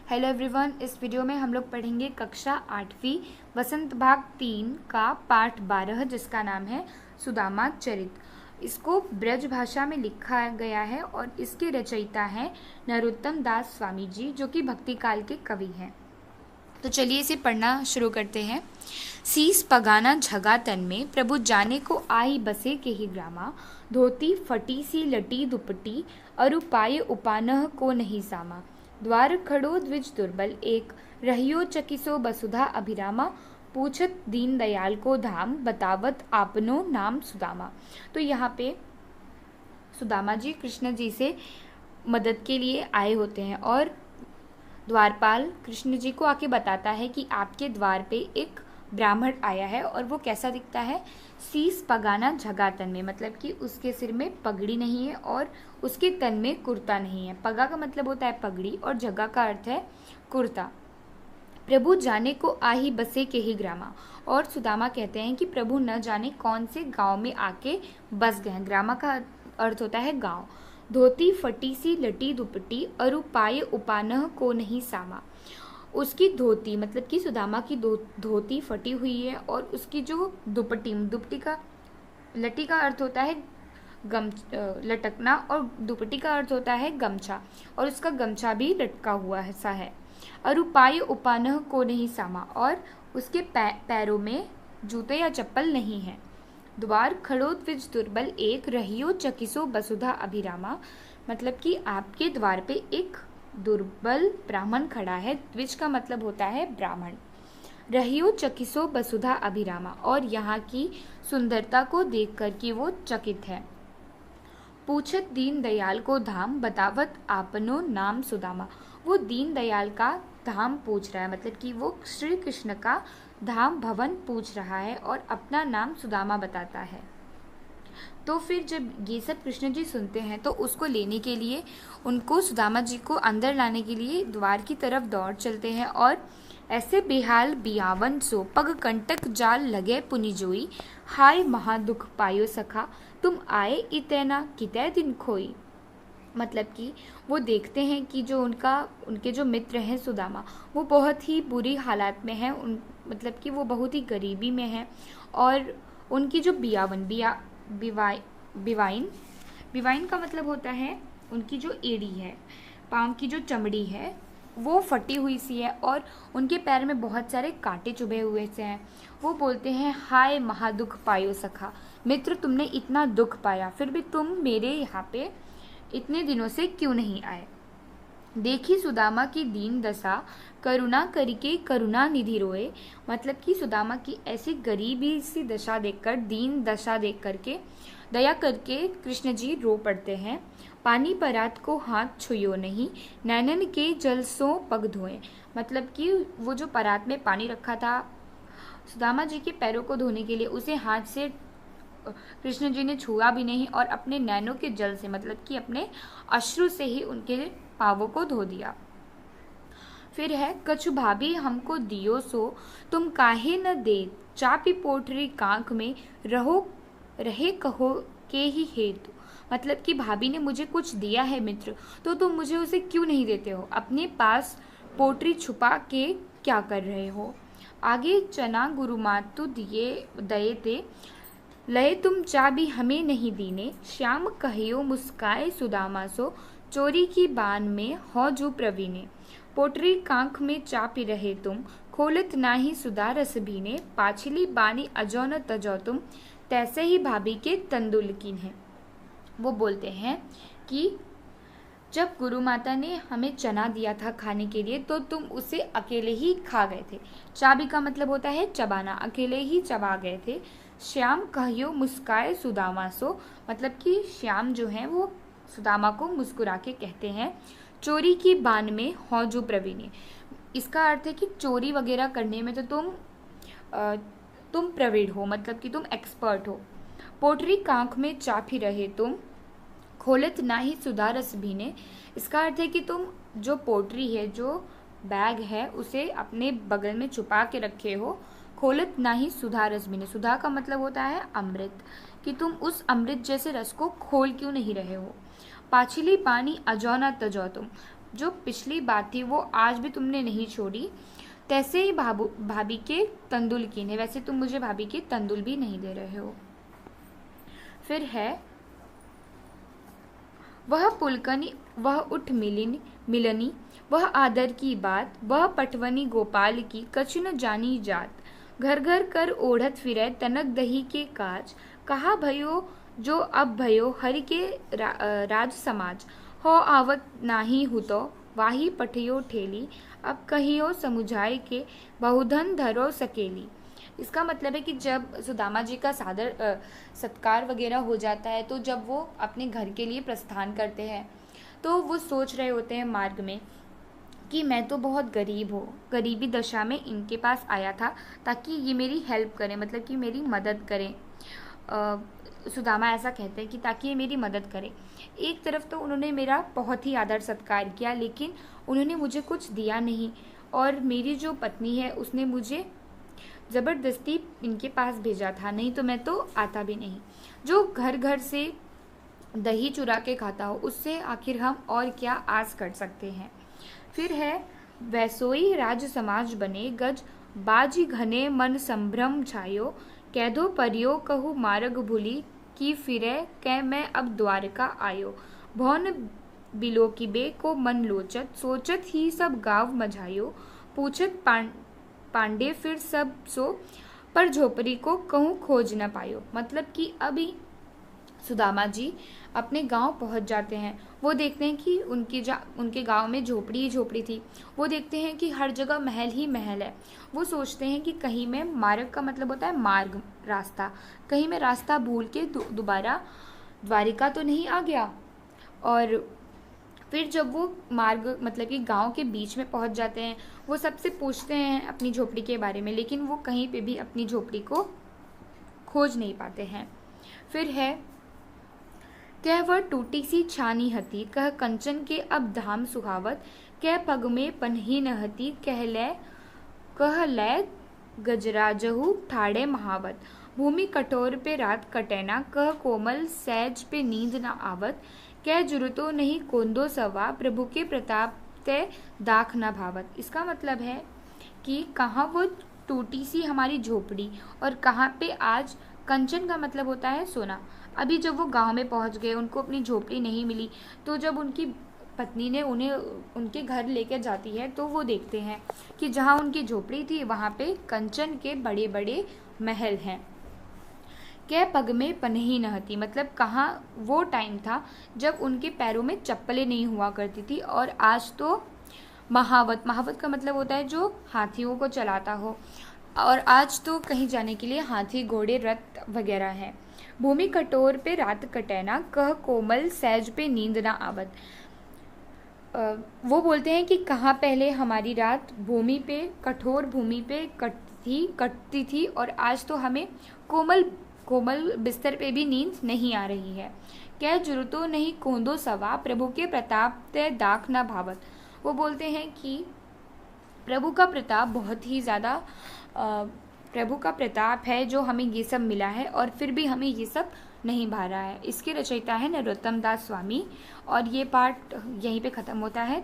Hello everyone, इस video में हम लोग पढ़ेंगे कक्षा 8वीं वसंत भाग 3 का पाठ 12 जिसका नाम है सुदामा चरित। इसको ब्रज भाषा में लिखा गया है और इसके रचयिता हैं नरोत्तम दास स्वामी जी, जो कि भक्ति काल के कवि हैं। तो चलिए इसे पढ़ना शुरू करते हैं। सीस पगाना झगा तन में, प्रभु जाने को आई बसे के ही ग्रामा। धोती फटी सी लटी दुपटी, अरु पाए उपानह को नहीं सामा। द्वार खड़ो द्विज दुर्बल एक, रहियो चकिसो वसुधा अभिरामा। पूछत दीन दयाल को धाम, बतावत आपनो नाम सुदामा। तो यहाँ पे सुदामा जी कृष्ण जी से मदद के लिए आए होते हैं और द्वारपाल कृष्ण जी को आके बताता है कि आपके द्वार पे एक ब्राह्मण आया है और वो कैसा दिखता है। सीस पगाना झगा तन में, मतलब कि उसके सिर में पगड़ी नहीं है और उसके तन में कुर्ता नहीं है। पगा का मतलब होता है पगड़ी और झगा का अर्थ है कुर्ता। प्रभु जाने को आही बसे के ही ग्रामा, और सुदामा कहते हैं कि प्रभु न जाने कौन से गांव में आके बस गए। ग्रामा का अर्थ होता है गांव। धोती फटी सी लटी दुपटी, अरु पाए उपानह को नहीं सामा। उसकी धोती, मतलब कि सुदामा की धोती फटी हुई है और उसकी जो दुपट्टी का लटी का अर्थ होता है लटकना और दुपट्टी का अर्थ होता है गमछा, और उसका गमछा भी लटका हुआ सा है। अरु पाए उपानह को नहीं सामा, और उसके पैरों में जूते या चप्पल नहीं है। द्वार खड़ो द्विज दुर्बल एक, रहियो चकिसो वसुधा अभिरामा। मतलब कि आपके द्वार पे एक दुर्बल ब्राह्मण खड़ा है। द्विज का मतलब होता है ब्राह्मण। रहियो चकिसो वसुधा अभिरामा, और यहाँ की सुंदरता को देख कर कि वो चकित है। पूछत दीन दयाल को धाम, बतावत आपनो नाम सुदामा। वो दीन दयाल का धाम पूछ रहा है, मतलब कि वो श्री कृष्ण का धाम भवन पूछ रहा है और अपना नाम सुदामा बताता है। तो फिर जब ये सब कृष्ण जी सुनते हैं तो उसको लेने के लिए, उनको सुदामा जी को अंदर लाने के लिए द्वार की तरफ दौड़ चलते हैं। और ऐसे बेहाल बियावन सो, पग कंटक जाल लगे पुनि जोई। हाय महादुख पायो सखा, तुम आए इतना कितै दिन खोई। मतलब कि वो देखते हैं कि जो उनके जो मित्र हैं सुदामा, वो बहुत ही बुरी हालात में हैं। मतलब कि वो बहुत ही गरीबी में हैं और उनकी जो बिवाइन का मतलब होता है उनकी जो एड़ी है, पाँव की जो चमड़ी है वो फटी हुई सी है और उनके पैर में बहुत सारे कांटे चुभे हुए से हैं। वो बोलते हैं, हाय महादुख पायो सखा, मित्र तुमने इतना दुख पाया, फिर भी तुम मेरे यहाँ पे इतने दिनों से क्यों नहीं आए। देखी सुदामा की दीन दशा, करुणा करके करुणा निधि रोए। मतलब कि सुदामा की ऐसी गरीबी सी दशा देखकर, दीन दशा देख करके दया करके कृष्ण जी रो पड़ते हैं। पानी परात को हाथ छुयो नहीं, नैनन के जल सो पग धोए। मतलब कि वो जो परात में पानी रखा था सुदामा जी के पैरों को धोने के लिए, उसे हाथ से कृष्ण जी ने छुआ भी नहीं और अपने नैनों के जल से, मतलब कि अपने अश्रु से ही उनके पावों को धो दिया। फिर है, कछु भाभी हमको दियो सो, तुम काहे न दे। चापी पोटरी कांख में, रहे कहो के ही हेतु। मतलब कि भाभी ने मुझे कुछ दिया है मित्र, तो तुम मुझे उसे क्यों नहीं देते हो। अपने पास पोटरी छुपा के क्या कर रहे हो। आगे चना गुरु मातु दिए दये ते, लय तुम चाबी हमें नहीं दीने। श्याम कहियो मुस्काए सुदामा सो, चोरी की बान में हो जो प्रवीणे। पोटरी कांख में चापी रहे तुम, खोलत नाही सुधा रस भीने। पाछली बानी अजो न तजो तुम, तैसे ही भाभी के तंदुल कीन्हे। वो बोलते हैं कि जब गुरु माता ने हमें चना दिया था खाने के लिए, तो तुम उसे अकेले ही खा गए थे। चाबी का मतलब होता है चबाना, अकेले ही चबा गए थे। श्याम कहियो मुस्काए सुदामा सो, मतलब कि श्याम जो है वो सुदामा को मुस्कुरा के कहते हैं। चोरी की बान में हो जो प्रवीणे, इसका अर्थ है कि चोरी वगैरह करने में तो तुम प्रवीण हो, मतलब कि तुम एक्सपर्ट हो। पोटरी कांख में चापी रहे तुम, खोलत नाही सुधा रस भीने। इसका अर्थ है कि तुम जो पोटरी है, जो बैग है, उसे अपने बगल में छुपा के रखे हो। खोलत नाही सुधा रस भीने, सुधा का मतलब होता है अमृत, कि तुम उस अमृत जैसे रस को खोल क्यों नहीं रहे हो। पाछली पानी अजो न तजो तुम, जो पिछली बात थी वो आज भी तुमने नहीं छोड़ी, तैसे ही भाभी के तंदुल कीने, वैसे तुम मुझे भाभी के तंदुल भी नहीं दे रहे हो। फिर है वह पुलकनी, वह उठ मिलनी, वह आदर की बात, वह पटवनी गोपाल की कछु न जानी जात, घर घर कर ओढ़त फिरै तनक दही के काज, कहा भयो जो अब भयो हरि के राज समाज, हो आवत नाही हुतो वाही पठियो ठेली, अब कहियो समुझाए के बहुधन धरो सकेली। इसका मतलब है कि जब सुदामा जी का सत्कार वगैरह हो जाता है, तो जब वो अपने घर के लिए प्रस्थान करते हैं तो वो सोच रहे होते हैं मार्ग में कि मैं तो बहुत गरीब हूँ, गरीबी दशा में इनके पास आया था ताकि ये मेरी हेल्प करें, मतलब कि मेरी मदद करें। सुदामा ऐसा कहते हैं कि ताकि ये मेरी मदद करें। एक तरफ तो उन्होंने मेरा बहुत ही आदर सत्कार किया, लेकिन उन्होंने मुझे कुछ दिया नहीं, और मेरी जो पत्नी है उसने मुझे ज़बरदस्ती इनके पास भेजा था, नहीं तो मैं तो आता भी नहीं। जो घर घर से दही चुरा के खाता हो उससे आखिर हम और क्या आस कर सकते हैं। फिर है वैसोई राज समाज बने गज, बाजी घने मन संभ्रम छायो, कैदो परियो कहू मार्ग भूली, की फिरे कै मैं अब द्वारका आयो, भौन बिलोकिबे को मन लोचत, सोचत ही सब गाँव मझायो, पूछत पांडे फिर सब सो, पर झोपड़ी को कहूँ खोज न पायो। मतलब कि अभी सुदामा जी अपने गांव पहुंच जाते हैं, वो देखते हैं कि उनके गांव में झोपड़ी ही झोपड़ी थी, वो देखते हैं कि हर जगह महल ही महल है। वो सोचते हैं कि कहीं मैं मार्ग का मतलब होता है मार्ग, रास्ता, कहीं मैं रास्ता भूल के दोबारा द्वारिका तो नहीं आ गया। और फिर जब वो मार्ग मतलब कि गांव के बीच में पहुंच जाते हैं, वो सबसे पूछते हैं अपनी झोपड़ी के बारे में, लेकिन वो कहीं पे भी अपनी झोपड़ी को खोज नहीं पाते हैं। फिर है कह वह टूटी सी छानी हती, कह कंचन के अब धाम सुहावत, कह पग में पन्ही न हती, कह लय गजराजहु ठाड़े महावत, भूमि कठोर पे रात कटैना, कह कोमल सैज पे नींद न आवत, कह जुरुतो नहीं कोंदो सवा, प्रभु के प्रताप ते दाख न भावत। इसका मतलब है कि कहाँ वो टूटी सी हमारी झोपड़ी और कहाँ पे आज, कंचन का मतलब होता है सोना। अभी जब वो गांव में पहुंच गए, उनको अपनी झोपड़ी नहीं मिली, तो जब उनकी पत्नी ने उन्हें उनके घर लेकर जाती है तो वो देखते हैं कि जहाँ उनकी झोपड़ी थी वहाँ पे कंचन के बड़े बड़े महल हैं। क्या पग में पनही नहती, मतलब कहाँ वो टाइम था जब उनके पैरों में चप्पलें नहीं हुआ करती थी, और आज तो महावत, महावत का मतलब होता है जो हाथियों को चलाता हो, और आज तो कहीं जाने के लिए हाथी घोड़े रथ वगैरह हैं। भूमि कठोर पे रात कटैना, कह कोमल सैज पे नींद ना आवत। वो बोलते हैं कि कहाँ पहले हमारी रात भूमि पे, कठोर भूमि पे कटती थी, और आज तो हमें कोमल बिस्तर पे भी नींद नहीं आ रही है। क्या जुरुतो नहीं कोंदो सवा, प्रभु के प्रताप ते दाख ना भावत। वो बोलते हैं कि प्रभु का प्रताप बहुत ही ज़्यादा प्रभु का प्रताप है जो हमें ये सब मिला है, और फिर भी हमें ये सब नहीं भा रहा है। इसके रचयिता है नरोत्तम दास स्वामी, और ये पाठ यहीं पे ख़त्म होता है।